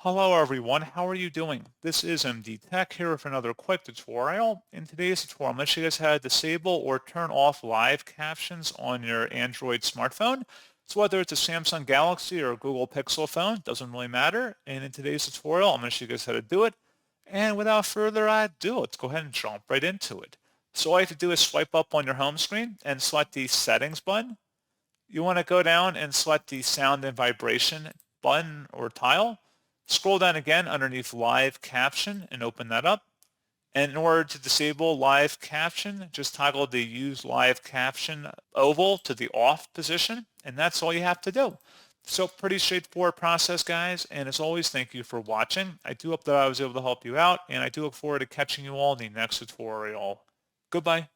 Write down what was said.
Hello everyone, how are you doing? This is MD Tech here for another quick tutorial. In today's tutorial, I'm going to show you guys how to disable or turn off live captions on your Android smartphone. So whether it's a Samsung Galaxy or a Google Pixel phone, doesn't really matter. And in today's tutorial, I'm going to show you guys how to do it. And without further ado, let's go ahead and jump right into it. So all you have to do is swipe up on your home screen and select the settings button. You want to go down and select the sound and vibration button or tile. Scroll down again underneath live caption and open that up. And in order to disable live caption, just toggle the use live caption oval to the off position. And that's all you have to do. So pretty straightforward process, guys. And as always, thank you for watching. I do hope that I was able to help you out. And I do look forward to catching you all in the next tutorial. Goodbye.